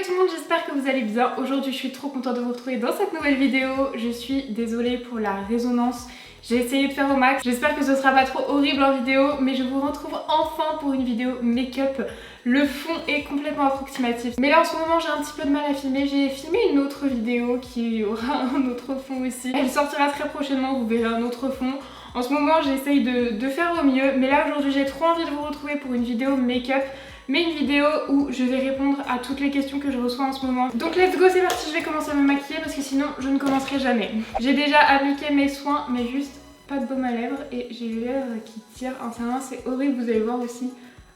tout le monde, j'espère que vous allez bien. Aujourd'hui je suis trop contente de vous retrouver dans cette nouvelle vidéo. Je suis désolée pour la résonance. J'ai essayé de faire au max. J'espère que ce sera pas trop horrible en vidéo, mais je vous retrouve enfin pour une vidéo make-up. Le fond est complètement approximatif. Mais là en ce moment j'ai un petit peu de mal à filmer. J'ai filmé une autre vidéo qui aura un autre fond aussi. Elle sortira très prochainement, vous verrez un autre fond. En ce moment j'essaye de faire au mieux. Mais là aujourd'hui j'ai trop envie de vous retrouver pour une vidéo make-up. Mais une vidéo où je vais répondre à toutes les questions que je reçois en ce moment. Donc let's go, c'est parti, je vais commencer à me maquiller parce que sinon je ne commencerai jamais. J'ai déjà appliqué mes soins mais juste pas de baume à lèvres et j'ai les lèvres qui tirent. Sincèrement c'est horrible, vous allez voir aussi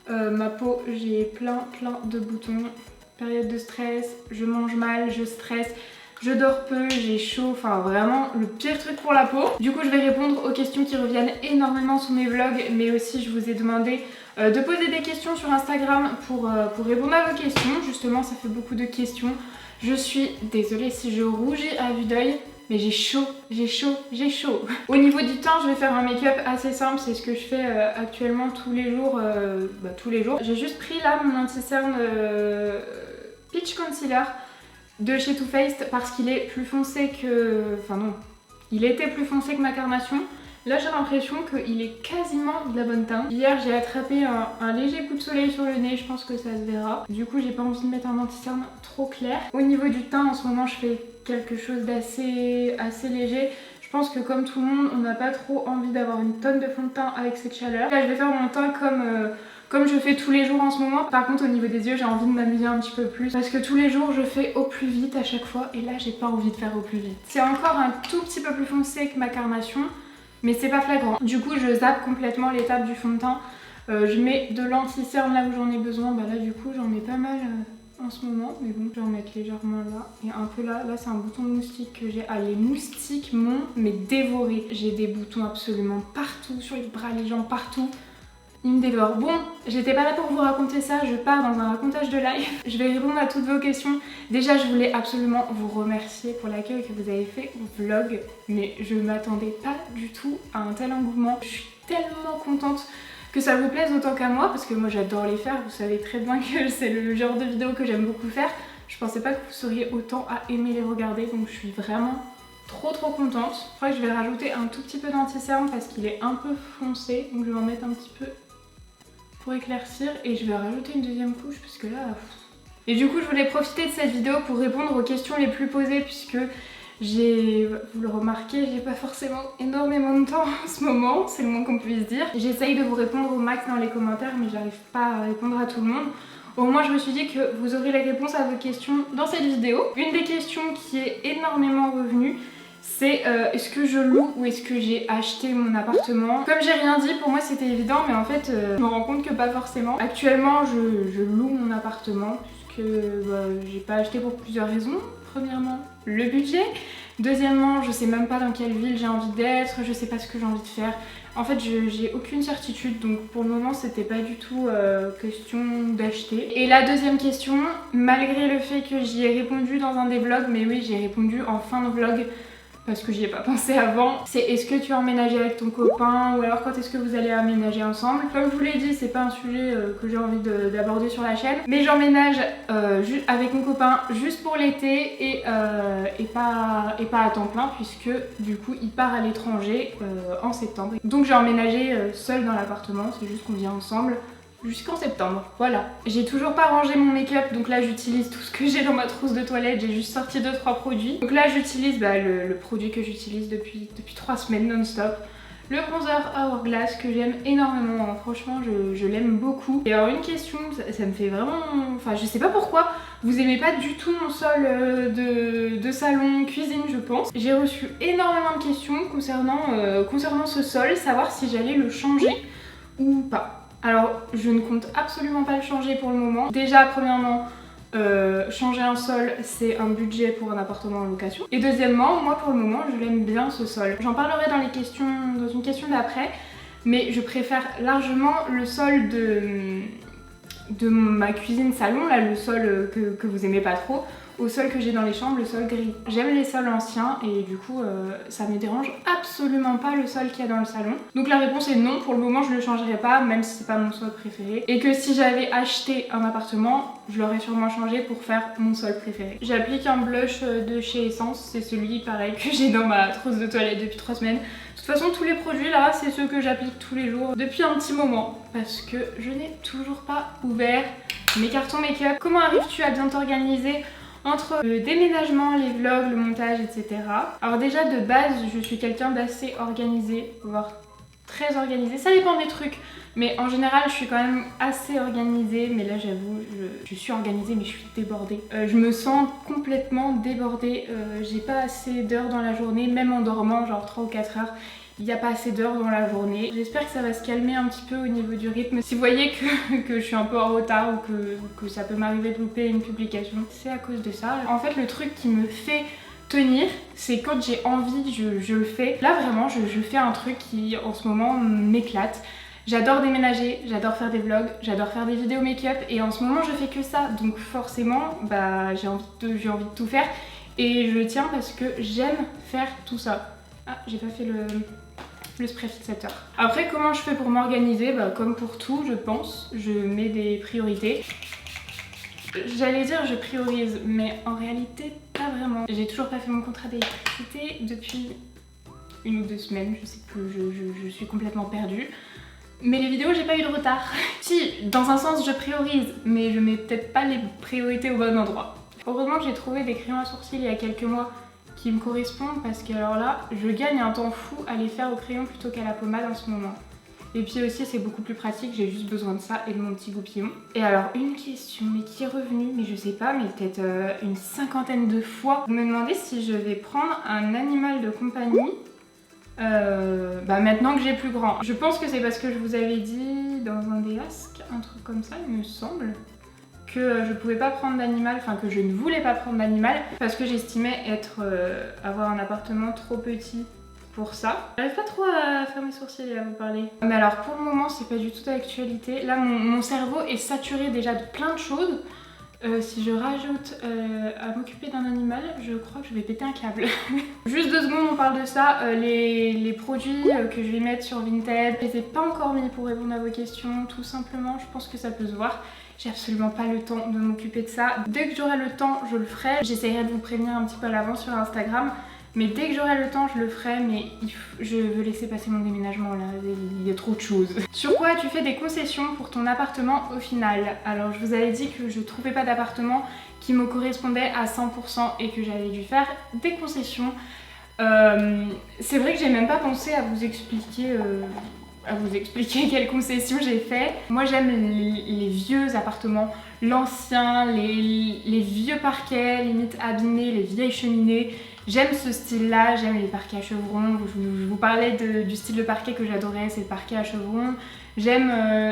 ma peau, j'ai plein de boutons. Période de stress, je mange mal, je stresse. Je dors peu, j'ai chaud, enfin vraiment le pire truc pour la peau. Du coup je vais répondre aux questions qui reviennent énormément sous mes vlogs, mais aussi je vous ai demandé de poser des questions sur Instagram pour répondre à vos questions. Justement ça fait beaucoup de questions. Je suis désolée si je rougis à vue d'œil, mais j'ai chaud. Au niveau du teint, je vais faire un make-up assez simple, c'est ce que je fais actuellement tous les jours. J'ai juste pris là mon anti-cerne Peach Concealer de chez Too Faced parce qu'il est plus foncé que... Enfin non, il était plus foncé que ma carnation. Là j'ai l'impression qu'il est quasiment de la bonne teinte. Hier j'ai attrapé un léger coup de soleil sur le nez, je pense que ça se verra. Du coup j'ai pas envie de mettre un anti-cerne trop clair. Au niveau du teint en ce moment je fais quelque chose d'assez léger. Je pense que comme tout le monde on n'a pas trop envie d'avoir une tonne de fond de teint avec cette chaleur. Là je vais faire mon teint comme je fais tous les jours en ce moment. Par contre au niveau des yeux j'ai envie de m'amuser un petit peu plus parce que tous les jours je fais au plus vite à chaque fois et là j'ai pas envie de faire au plus vite. C'est encore un tout petit peu plus foncé que ma carnation mais c'est pas flagrant. Du coup je zappe complètement l'étape du fond de teint. Je mets de l'anti-cerne là où j'en ai besoin. Bah là du coup j'en mets pas mal en ce moment, mais bon je vais en mettre légèrement là et un peu là. Là c'est un bouton de moustique que j'ai. Ah les moustiques m'ont mais dévoré. J'ai des boutons absolument partout, sur les bras, les jambes, partout. Il me dévore. Bon, j'étais pas là pour vous raconter ça, je pars dans un racontage de live. Je vais répondre à toutes vos questions. Déjà, je voulais absolument vous remercier pour l'accueil que vous avez fait au vlog, mais je m'attendais pas du tout à un tel engouement. Je suis tellement contente que ça vous plaise autant qu'à moi, parce que moi j'adore les faire, vous savez très bien que c'est le genre de vidéo que j'aime beaucoup faire. Je pensais pas que vous seriez autant à aimer les regarder, donc je suis vraiment trop contente. Je crois que je vais rajouter un tout petit peu d'anti-cerne parce qu'il est un peu foncé, donc je vais en mettre un petit peu pour éclaircir et je vais rajouter une deuxième couche parce que là... Et du coup je voulais profiter de cette vidéo pour répondre aux questions les plus posées puisque vous le remarquez, j'ai pas forcément énormément de temps en ce moment, c'est le moins qu'on puisse dire. J'essaye de vous répondre au max dans les commentaires mais j'arrive pas à répondre à tout le monde. Au moins je me suis dit que vous aurez les réponses à vos questions dans cette vidéo. Une des questions qui est énormément revenue, c'est est-ce que je loue ou est-ce que j'ai acheté mon appartement. Comme j'ai rien dit, pour moi c'était évident, mais en fait je me rends compte que pas forcément. Actuellement je loue mon appartement puisque j'ai pas acheté pour plusieurs raisons. Premièrement, le budget. Deuxièmement, je sais même pas dans quelle ville j'ai envie d'être, je sais pas ce que j'ai envie de faire. En fait, j'ai aucune certitude, donc pour le moment, c'était pas du tout question d'acheter. Et la deuxième question, malgré le fait que j'y ai répondu dans un des vlogs, mais oui, j'ai répondu en fin de vlog, parce que j'y ai pas pensé avant, c'est est-ce que tu as emménagé avec ton copain ou alors quand est-ce que vous allez aménager ensemble. Comme je vous l'ai dit, c'est pas un sujet que j'ai envie d'aborder sur la chaîne, mais j'emménage avec mon copain juste pour l'été et pas à temps plein puisque du coup il part à l'étranger en septembre. Donc j'ai emménagé seule dans l'appartement, c'est juste qu'on vient ensemble jusqu'en septembre, voilà. J'ai toujours pas rangé mon make-up, donc là j'utilise tout ce que j'ai dans ma trousse de toilette, j'ai juste sorti 2-3 produits. Donc là j'utilise le produit que j'utilise depuis 3 semaines non-stop. Le bronzer Hourglass que j'aime énormément, hein. Franchement je l'aime beaucoup. Et alors une question, ça me fait vraiment... Enfin je sais pas pourquoi, vous aimez pas du tout mon sol de salon, cuisine je pense. J'ai reçu énormément de questions concernant ce sol, savoir si j'allais le changer ou pas. Alors je ne compte absolument pas le changer pour le moment. Déjà premièrement, changer un sol c'est un budget pour un appartement en location. Et deuxièmement, moi pour le moment je l'aime bien ce sol. J'en parlerai dans une question d'après, mais je préfère largement le sol de ma cuisine salon, là le sol que vous aimez pas trop, au sol que j'ai dans les chambres, le sol gris. J'aime les sols anciens et du coup ça me dérange absolument pas le sol qu'il y a dans le salon. Donc la réponse est non, pour le moment je le changerai pas, même si c'est pas mon sol préféré. Et que si j'avais acheté un appartement, je l'aurais sûrement changé pour faire mon sol préféré. J'applique un blush de chez Essence, c'est celui pareil que j'ai dans ma trousse de toilette depuis 3 semaines. De toute façon tous les produits là c'est ceux que j'applique tous les jours depuis un petit moment parce que je n'ai toujours pas ouvert mes cartons make-up. Comment arrives-tu à bien t'organiser entre le déménagement, les vlogs, le montage, etc. Alors déjà de base je suis quelqu'un d'assez organisé, voire très organisé, ça dépend des trucs. Mais en général je suis quand même assez organisée, mais là j'avoue je suis organisée mais je suis débordée. Je me sens complètement débordée, j'ai pas assez d'heures dans la journée, même en dormant genre 3 ou 4 heures. Il n'y a pas assez d'heures dans la journée. J'espère que ça va se calmer un petit peu au niveau du rythme. Si vous voyez que je suis un peu en retard ou que ça peut m'arriver de louper une publication, c'est à cause de ça. En fait le truc qui me fait tenir, c'est quand j'ai envie, je le fais. Là vraiment je fais un truc qui en ce moment m'éclate. J'adore déménager, j'adore faire des vlogs, j'adore faire des vidéos make-up et en ce moment je fais que ça. Donc forcément bah, j'ai envie de tout faire et je tiens parce que j'aime faire tout ça. Ah, j'ai pas fait le spray fixateur. Après comment je fais pour m'organiser, bah, comme pour tout je pense, je mets des priorités. J'allais dire je priorise mais en réalité pas vraiment. J'ai toujours pas fait mon contrat d'électricité depuis 1 ou 2 semaines, je sais plus, je suis complètement perdue. Mais les vidéos j'ai pas eu de retard. Si, dans un sens je priorise mais je mets peut-être pas les priorités au bon endroit. Heureusement que j'ai trouvé des crayons à sourcils il y a quelques mois qui me correspondent parce que alors là je gagne un temps fou à les faire au crayon plutôt qu'à la pommade en ce moment. Et puis aussi c'est beaucoup plus pratique, j'ai juste besoin de ça et de mon petit goupillon. Et alors une question mais qui est revenue, mais je sais pas, mais peut-être une 50aine de fois. Vous me demandez si je vais prendre un animal de compagnie bah maintenant que j'ai plus grand. Je pense que c'est parce que je vous avais dit dans un des asks, un truc comme ça il me semble, que je pouvais pas prendre d'animal, enfin que je ne voulais pas prendre d'animal parce que j'estimais avoir un appartement trop petit pour ça. J'arrive pas trop à faire mes sourcils et à vous parler. Mais alors pour le moment c'est pas du tout d'actualité. Là mon cerveau est saturé déjà de plein de choses. Si je rajoute à m'occuper d'un animal, je crois que je vais péter un câble. Juste 2 secondes, on parle de ça. Les produits que je vais mettre sur Vinted, je les ai pas encore mis pour répondre à vos questions, tout simplement. Je pense que ça peut se voir. J'ai absolument pas le temps de m'occuper de ça. Dès que j'aurai le temps, je le ferai. J'essaierai de vous prévenir un petit peu à l'avance sur Instagram. Mais dès que j'aurai le temps, je le ferai, mais je veux laisser passer mon déménagement là, il y a trop de choses. Sur quoi tu fais des concessions pour ton appartement au final? Alors je vous avais dit que je trouvais pas d'appartement qui me correspondait à 100% et que j'avais dû faire des concessions. C'est vrai que j'ai même pas pensé à vous expliquer quelles concessions j'ai fait. Moi j'aime les vieux appartements, l'ancien, les vieux parquets, limite abîmés, les vieilles cheminées. J'aime ce style-là, j'aime les parquets à chevrons. Je vous parlais du style de parquet que j'adorais, c'est le parquet à chevrons. J'aime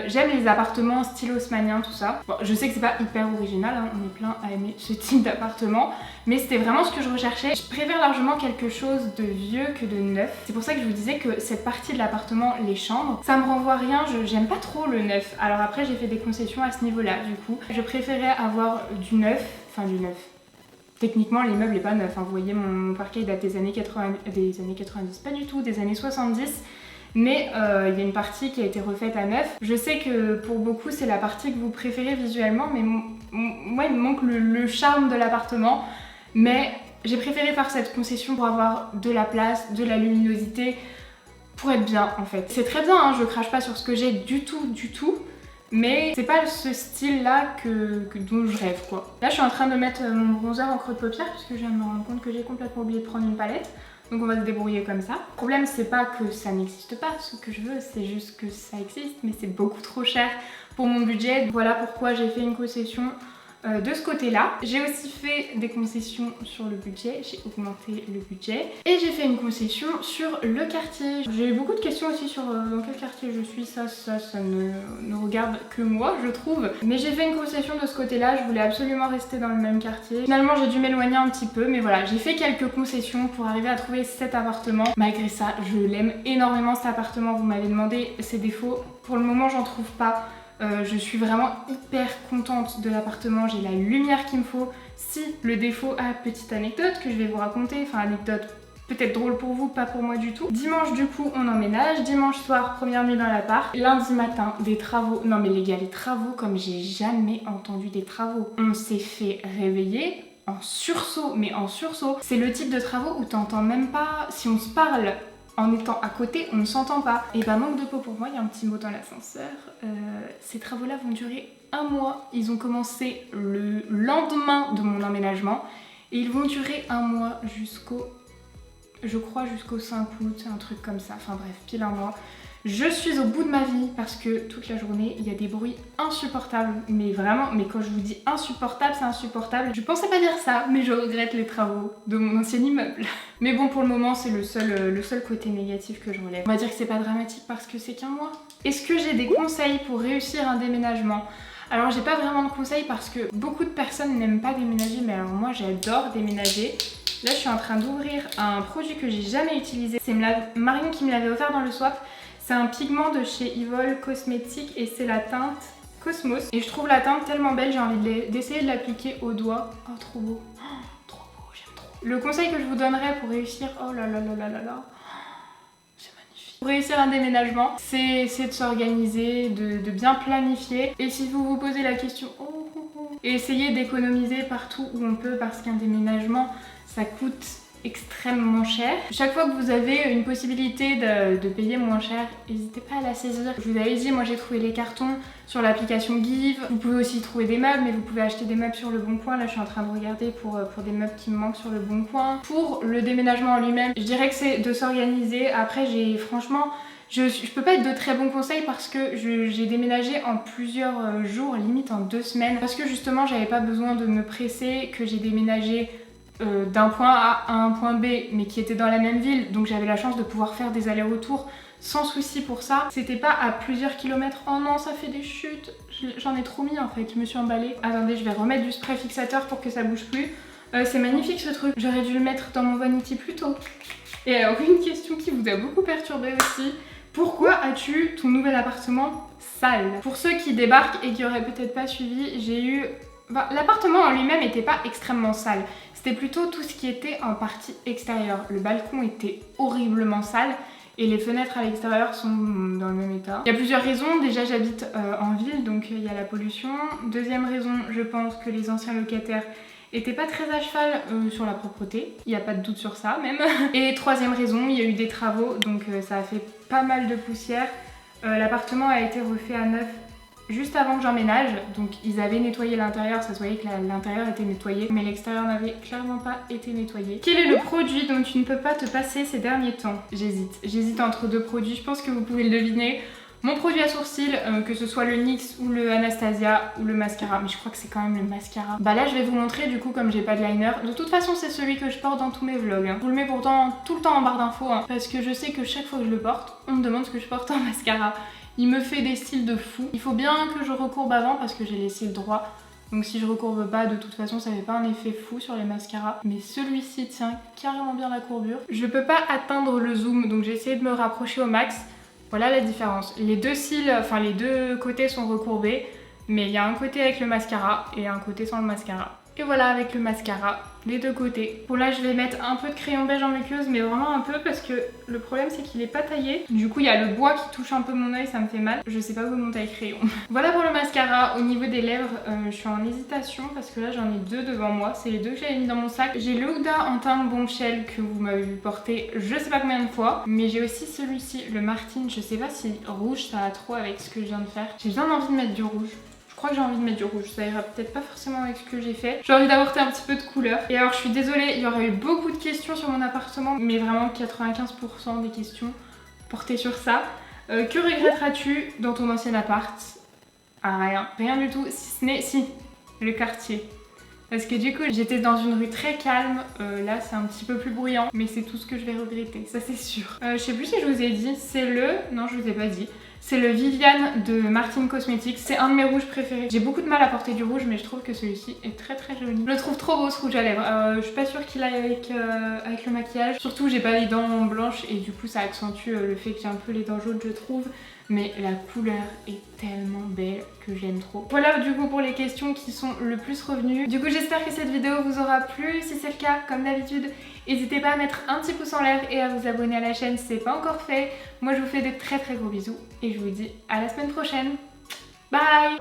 les appartements style haussmannien, tout ça. Bon, je sais que c'est pas hyper original, hein, on est plein à aimer ce type d'appartement, mais c'était vraiment ce que je recherchais. Je préfère largement quelque chose de vieux que de neuf. C'est pour ça que je vous disais que cette partie de l'appartement, les chambres, ça me renvoie rien, j'aime pas trop le neuf. Alors après j'ai fait des concessions à ce niveau-là du coup. Je préférais avoir du neuf, enfin du neuf. Techniquement les meubles n'est pas neuf, hein. Vous voyez mon parquet il date des années 90, pas du tout, des années 70. Mais il y a une partie qui a été refaite à neuf. Je sais que pour beaucoup c'est la partie que vous préférez visuellement, mais moi il me manque le charme de l'appartement. Mais j'ai préféré faire cette concession pour avoir de la place, de la luminosité, pour être bien en fait. C'est très bien, hein, je crache pas sur ce que j'ai du tout. Mais c'est pas ce style là dont je rêve quoi. Là je suis en train de mettre mon bronzer en creux de paupière parce que je viens de me rendre compte que j'ai complètement oublié de prendre une palette. Donc on va se débrouiller comme ça. Le problème c'est pas que ça n'existe pas, ce que je veux c'est juste que ça existe mais c'est beaucoup trop cher pour mon budget. Voilà pourquoi j'ai fait une concession de ce côté là. J'ai aussi fait des concessions sur le budget, j'ai augmenté le budget. Et j'ai fait une concession sur le quartier. J'ai eu beaucoup de questions aussi sur dans quel quartier je suis, ça ne regarde que moi je trouve. Mais j'ai fait une concession de ce côté là, je voulais absolument rester dans le même quartier. Finalement j'ai dû m'éloigner un petit peu mais voilà, j'ai fait quelques concessions pour arriver à trouver cet appartement. Malgré ça, je l'aime énormément cet appartement, vous m'avez demandé ses défauts. Pour le moment j'en trouve pas. Je suis vraiment hyper contente de l'appartement, j'ai la lumière qu'il me faut. Si le défaut, petite anecdote que je vais vous raconter, enfin anecdote peut-être drôle pour vous, pas pour moi du tout. Dimanche du coup on emménage, dimanche soir première nuit dans l'appart, lundi matin des travaux. Non mais les gars, les travaux comme j'ai jamais entendu des travaux. On s'est fait réveiller en sursaut, mais en sursaut. C'est le type de travaux où t'entends même pas, si on se parle en étant à côté, on ne s'entend pas. Et bah manque de peau pour moi, il y a un petit mot dans l'ascenseur. Ces travaux-là vont durer 1 mois. Ils ont commencé le lendemain de mon emménagement et ils vont durer 1 mois jusqu'au, je crois jusqu'au 5 août, un truc comme ça. Enfin bref, pile 1 mois. Je suis au bout de ma vie parce que toute la journée, il y a des bruits insupportables. Mais vraiment, mais quand je vous dis insupportable, c'est insupportable. Je pensais pas dire ça, mais je regrette les travaux de mon ancien immeuble. Mais bon, pour le moment, c'est le seul côté négatif que je relève. On va dire que c'est pas dramatique parce que c'est qu'1 mois. Est-ce que j'ai des conseils pour réussir un déménagement ? Alors j'ai pas vraiment de conseils parce que beaucoup de personnes n'aiment pas déménager, mais alors moi j'adore déménager. Là je suis en train d'ouvrir un produit que j'ai jamais utilisé. C'est Marine qui me l'avait offert dans le swap. C'est un pigment de chez Evol Cosmetics et c'est la teinte Cosmos. Et je trouve la teinte tellement belle, j'ai envie d'essayer de l'appliquer au doigt. Oh trop beau, trop beau, j'aime trop. Le conseil que je vous donnerais pour réussir, oh là là là là là là, c'est magnifique. Pour réussir un déménagement, c'est de s'organiser, de bien planifier. Et si vous vous posez la question, essayez d'économiser partout où on peut parce qu'un déménagement, ça coûte extrêmement cher. Chaque fois que vous avez une possibilité de payer moins cher, n'hésitez pas à la saisir. Je vous avais dit, moi j'ai trouvé les cartons sur l'application Give. Vous pouvez aussi trouver des meubles, mais vous pouvez acheter des meubles sur Le Bon Coin. Là je suis en train de regarder pour des meubles qui me manquent sur Le Bon Coin. Pour le déménagement en lui-même, je dirais que c'est de s'organiser. Après franchement, je peux pas être de très bons conseils parce que j'ai déménagé en plusieurs jours, limite en 2 semaines. Parce que justement j'avais pas besoin de me presser, que j'ai déménagé d'un point A à un point B mais qui était dans la même ville, donc j'avais la chance de pouvoir faire des allers-retours sans souci pour ça. C'était pas à plusieurs kilomètres. Oh non, ça fait des chutes, j'en ai trop mis en fait, je me suis emballée. Attendez, je vais remettre du spray fixateur pour que ça bouge plus. C'est magnifique ce truc, j'aurais dû le mettre dans mon vanity plus tôt. Et alors une question qui vous a beaucoup perturbé aussi, pourquoi as-tu ton nouvel appartement sale? Pour ceux qui débarquent et qui auraient peut-être pas suivi, j'ai eu... l'appartement en lui-même n'était pas extrêmement sale. C'était plutôt tout ce qui était en partie extérieure. Le balcon était horriblement sale et les fenêtres à l'extérieur sont dans le même état. Il y a plusieurs raisons. Déjà, j'habite en ville, donc il y a la pollution. Deuxième raison, je pense que les anciens locataires étaient pas très à cheval sur la propreté. Il n'y a pas de doute sur ça même. Et troisième raison, il y a eu des travaux, donc ça a fait pas mal de poussière. L'appartement a été refait à neuf juste avant que j'emménage, donc ils avaient nettoyé l'intérieur, ça se voyait que l'intérieur était nettoyé, mais l'extérieur n'avait clairement pas été nettoyé. Quel est le produit dont tu ne peux pas te passer ces derniers temps? J'hésite entre 2 produits, je pense que vous pouvez le deviner. Mon produit à sourcils, que ce soit le NYX ou le Anastasia ou le mascara, mais je crois que c'est quand même le mascara. Bah là je vais vous montrer du coup comme j'ai pas de liner. De toute façon c'est celui que je porte dans tous mes vlogs. Je vous le mets pourtant tout le temps en barre d'infos, parce que je sais que chaque fois que je le porte, on me demande ce que je porte en mascara. Il me fait des cils de fou. Il faut bien que je recourbe avant parce que j'ai les cils droits. Donc si je recourbe pas, de toute façon ça fait pas un effet fou sur les mascaras. Mais celui-ci tient carrément bien la courbure. Je peux pas atteindre le zoom, donc j'ai essayé de me rapprocher au max. Voilà la différence. Les 2 cils, enfin les 2 côtés sont recourbés, mais il y a un côté avec le mascara et un côté sans le mascara. Et voilà avec le mascara, les 2 côtés. Bon là je vais mettre un peu de crayon beige en muqueuse, mais vraiment un peu parce que le problème c'est qu'il est pas taillé. Du coup il y a le bois qui touche un peu mon œil, ça me fait mal. Je sais pas où est mon taille-crayon. Voilà pour le mascara. Au niveau des lèvres, je suis en hésitation parce que là j'en ai 2 devant moi. C'est les 2 que j'avais mis dans mon sac. J'ai le Huda en teinte bombshell que vous m'avez vu porter je sais pas combien de fois. Mais j'ai aussi celui-ci, le Martine. Je sais pas si rouge ça va trop avec ce que je viens de faire. J'ai bien envie de mettre du rouge. Je crois que j'ai envie de mettre du rouge, ça ira peut-être pas forcément avec ce que j'ai fait. J'ai envie d'apporter un petit peu de couleur. Et alors je suis désolée, il y aurait eu beaucoup de questions sur mon appartement, mais vraiment 95% des questions portées sur ça. Que regretteras-tu dans ton ancien appart? Ah rien, rien du tout, si ce n'est, si, le quartier. Parce que du coup j'étais dans une rue très calme, là c'est un petit peu plus bruyant, mais c'est tout ce que je vais regretter, ça c'est sûr. Je sais plus si je vous ai dit, c'est non je vous ai pas dit. C'est le Viviane de Martine Cosmetics, c'est un de mes rouges préférés. J'ai beaucoup de mal à porter du rouge mais je trouve que celui-ci est très très joli. Je le trouve trop beau ce rouge à lèvres, je suis pas sûre qu'il aille avec le maquillage. Surtout j'ai pas les dents blanches et du coup ça accentue le fait que j'ai un peu les dents jaunes je trouve. mais la couleur est tellement belle que j'aime trop. Voilà du coup pour les questions qui sont le plus revenues. Du coup j'espère que cette vidéo vous aura plu. Si c'est le cas, comme d'habitude, n'hésitez pas à mettre un petit pouce en l'air et à vous abonner à la chaîne si c'est pas encore fait. Moi je vous fais de très gros bisous et je vous dis à la semaine prochaine. Bye.